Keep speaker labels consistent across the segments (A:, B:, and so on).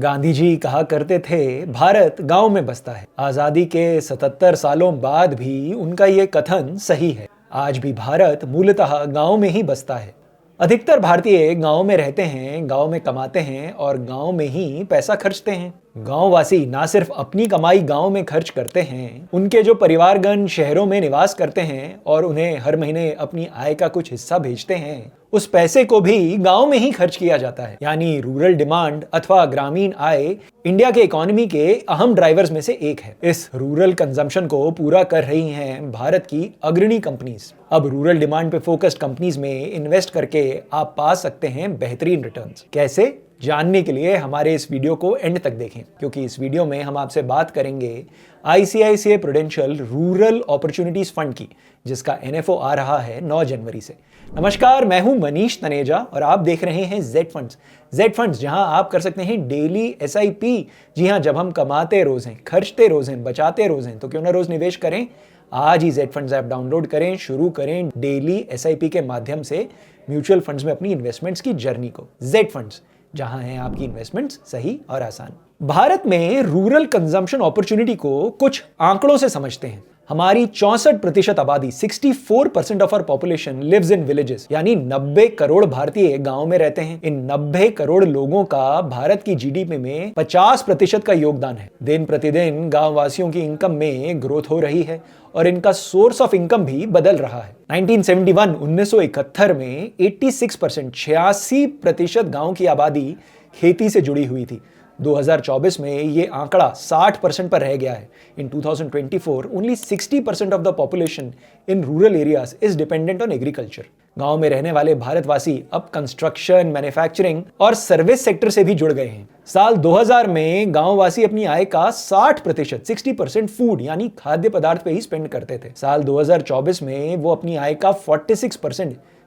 A: गांधी जी कहा करते थे, भारत गांव में बसता है। आजादी के 77 सालों बाद भी उनका ये कथन सही है। आज भी भारत मूलतः गांव में ही बसता है। अधिकतर भारतीय गांव में रहते हैं, गांव में कमाते हैं और गांव में ही पैसा खर्चते हैं। गांववासी ना सिर्फ अपनी कमाई गांव में खर्च करते हैं, उनके जो परिवारगण शहरों में निवास करते हैं और उन्हें हर महीने अपनी आय का कुछ हिस्सा भेजते हैं, उस पैसे को भी गांव में ही खर्च किया जाता है। यानी रूरल डिमांड अथवा ग्रामीण आय इंडिया के इकोनॉमी के अहम ड्राइवर्स में से एक है। इस रूरल कंजम्पशन को पूरा कर रही हैं भारत की अग्रणी कंपनीज। अब रूरल डिमांड पे फोकस्ड कंपनीज में इन्वेस्ट करके आप पा सकते हैं बेहतरीन रिटर्न्स। कैसे, जानने के लिए हमारे इस वीडियो को एंड तक देखें, क्योंकि इस वीडियो में हम आपसे बात करेंगे ICICI prudential rural opportunities fund की, जिसका एनएफओ आ रहा है 9 जनवरी से। नमस्कार, मैं हूं मनीष तनेजा और आप देख रहे हैं जेड फंड्स। जेड फंड्स, जहां आप कर सकते हैं डेली एसआईपी। जी हां, जब हम कमाते रोज हैं, खर्चते रोज हैं, बचाते रोज हैं, तो क्यों ना रोज निवेश करें। आज ही जेड फंड्स ऐप डाउनलोड करें, शुरू करें डेली एसआईपी के माध्यम से म्यूचुअल फंड्स में अपनी इन्वेस्टमेंट्स की जर्नी को। जेड फंड्स, जहां हैं आपकी इन्वेस्टमेंट्स सही और आसान। भारत में रूरल कंजम्पशन अपॉर्चुनिटी को कुछ आंकड़ों से समझते हैं। हमारी 64% आबादी 64% of our population lives in villages, यानी 90 करोड़ भारतीय गांव में रहते हैं। इन 90 करोड़ लोगों का भारत की जीडीपी में 50% का योगदान है। दिन प्रतिदिन गांव वासियों की इनकम में ग्रोथ हो रही है और इनका सोर्स ऑफ इनकम भी बदल रहा है। 1971 में 86% गांव की आबादी खेती से जुड़ी हुई थी। 2024 में ये आंकड़ा 60% पर रह गया है। इन 2024 only 60% of the population in rural areas is dependent on agriculture. गांव में रहने वाले भारतवासी अब कंस्ट्रक्शन, मैन्युफैक्चरिंग और सर्विस सेक्टर से भी जुड़ गए हैं। साल 2000 में गांववासी अपनी आय का 60% फूड यानी खाद्य पदार्थ पे ही स्पेंड करते थे। साल 2024 में वो अपनी आय का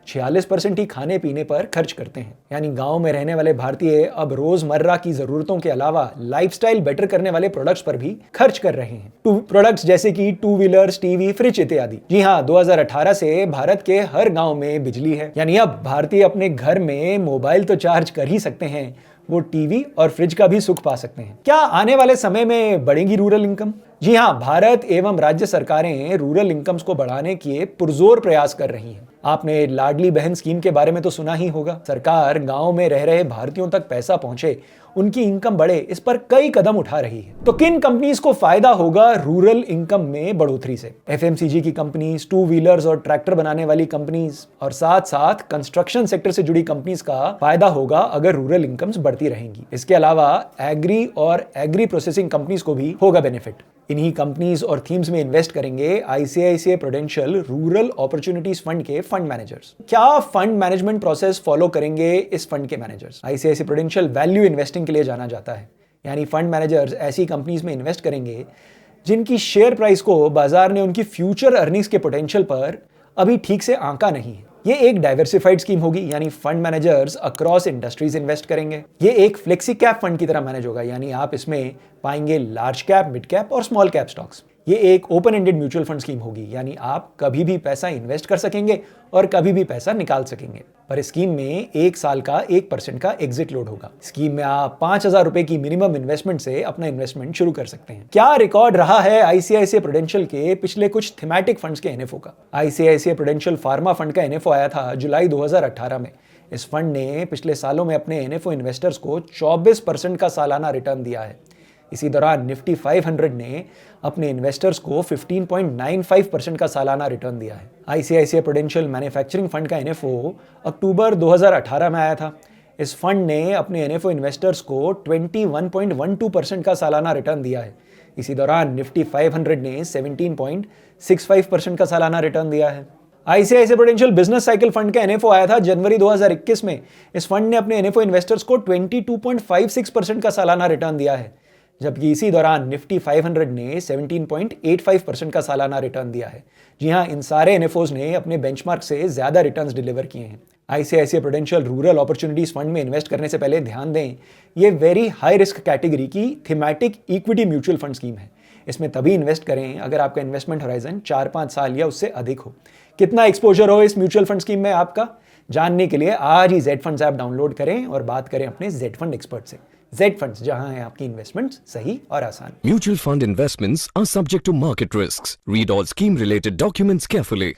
A: 46% ही खाने पीने पर खर्च करते हैं। यानी गांव में रहने वाले भारतीय अब रोजमर्रा की जरूरतों के अलावा लाइफस्टाइल बेटर करने वाले प्रोडक्ट्स पर भी खर्च कर रहे हैं। प्रोडक्ट्स जैसे कि 2 व्हीलर्स, टीवी, फ्रिज इत्यादि। जी हाँ, 2018 से भारत के हर गांव में बिजली है। यानी अब भारतीय अपने घर में मोबाइल तो चार्ज कर ही सकते हैं, वो टीवी और फ्रिज का भी सुख पा सकते हैं। क्या आने वाले समय में बढ़ेगी रूरल इनकम? जी हाँ, भारत एवं राज्य सरकारें रूरल इनकम्स को बढ़ाने के पुरजोर प्रयास कर रही हैं। आपने लाडली बहन स्कीम के बारे में तो सुना ही होगा। सरकार गांव में रह रहे भारतीयों तक पैसा पहुंचे, उनकी इनकम बढ़े, इस पर कई कदम उठा रही है। तो किन कंपनीज को फायदा होगा रूरल इनकम में बढ़ोतरी से? एफएमसीजी की कंपनीज, 2 व्हीलर्स और ट्रैक्टर बनाने वाली कंपनीज और साथ साथ कंस्ट्रक्शन सेक्टर से जुड़ी कंपनीज का फायदा होगा अगर रूरल इनकम्स बढ़ती रहेंगी। इसके अलावा एग्री और एग्री प्रोसेसिंग कंपनीज को भी होगा बेनिफिट। इन्हीं कंपनीज और थीम्स में इन्वेस्ट करेंगे ICICI prudential rural opportunities fund के फंड मैनेजर्स। क्या फंड मैनेजमेंट प्रोसेस फॉलो करेंगे इस फंड के managers? ICICI prudential value investing के लिए जाना जाता है। यानी फंड मैनेजर्स ऐसी कंपनीज में इन्वेस्ट करेंगे जिनकी शेयर प्राइस को बाजार ने उनकी फ्यूचर अर्निंग्स के पोटेंशियल पर अभी ठीक से आंका नहीं है। ये एक डाइवर्सिफाइड स्कीम होगी, यानी fund managers across industries invest करेंगे। ये एक फ्लेक्सी कैप फंड की तरह मैनेज होगा, यानी आप इसमें पाएंगे लार्ज कैप, मिड कैप और स्मॉल कैप स्टॉक्स। ये एक open ended mutual fund scheme होगी, यानी आप कभी भी पैसा इन्वेस्ट कर सकेंगे और कभी भी पैसा निकाल सकेंगे। पर इस स्कीम में 1 साल का 1% का एग्जिट लोड होगा। स्कीम में आप 5,000 रुपए की मिनिमम इन्वेस्टमेंट से अपना इन्वेस्टमेंट शुरू कर सकते हैं। क्या रिकॉर्ड रहा है आईसीआईसीआई प्रूडेंशियल के पिछले कुछ थीमैटिक फंड्स के एनएफओ का? आईसीआईसीआई प्रूडेंशियल फार्मा फंड का एनएफओ आया था जुलाई 2018 में। इस फंड ने पिछले सालों में अपने एनएफओ इन्वेस्टर्स को 24% का सालाना रिटर्न दिया है। इसी दौरान निफ्टी 500 ने अपने इन्वेस्टर्स को 15.95% का सालाना रिटर्न दिया है। आईसीआईसीआई प्रूडेंशियल मैन्युफैक्चरिंग फंड का एनएफओ अक्टूबर 2018 में आया था। इस फंड ने अपने एनएफओ इन्वेस्टर्स को 21.12% का सालाना रिटर्न दिया है। इसी दौरान निफ्टी 500 ने 17.65% का सालाना रिटर्न दिया है। ICICI prudential business cycle fund का एनएफओ आया था जनवरी 2021 में। इस फंड ने अपने एनएफओ इन्वेस्टर्स को 22.56% का सालाना रिटर्न दिया है, जबकि इसी दौरान निफ्टी 500 ने 17.85% का सालाना रिटर्न दिया है। जी हां, इन सारे एनएफओज ने अपने बेंचमार्क से ज्यादा रिटर्न्स डिलीवर किए हैं। ICICI prudential rural opportunities fund में इन्वेस्ट करने से पहले ध्यान दें, ये वेरी हाई रिस्क कैटेगरी की thematic equity mutual fund scheme है। इसमें तभी इन्वेस्ट करें अगर आपका इन्वेस्टमेंट होराइजन 4-5 साल या उससे अधिक हो। कितना एक्सपोजर हो इस म्यूचुअल फंड स्कीम में आपका, जानने के लिए आज ही जेड फंड्स ऐप डाउनलोड करें और बात करें अपने जेड फंड एक्सपर्ट से। जेड फंड्स, जहां है आपकी इन्वेस्टमेंट सही और आसान।
B: Mutual fund investments are subject to market risks. Read all scheme related documents carefully.